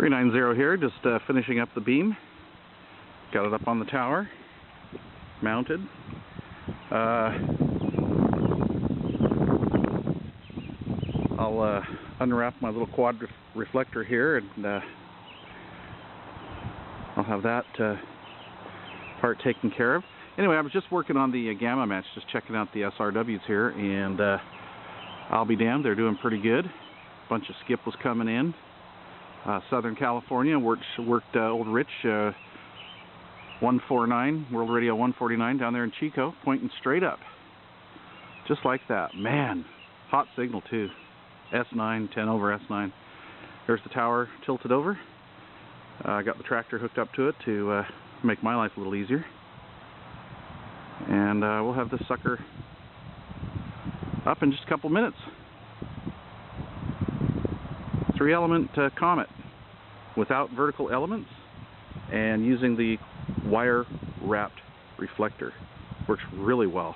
390 here, just finishing up the beam. Got it up on the tower, mounted. I'll unwrap my little quad reflector here, and I'll have that part taken care of. Anyway, I was just working on the gamma match, just checking out the SRWs here, and I'll be damned, they're doing pretty good. Bunch of skip was coming in. Southern California, worked old Rich 149, World Radio 149 down there in Chico, pointing straight up. Just like that. Man, hot signal too. S9, 10 over S9. There's the tower tilted over. I got the tractor hooked up to it to make my life a little easier. And we'll have this sucker up in just a couple minutes. 3-element Comet without vertical elements and using the wire wrapped reflector. Works really well.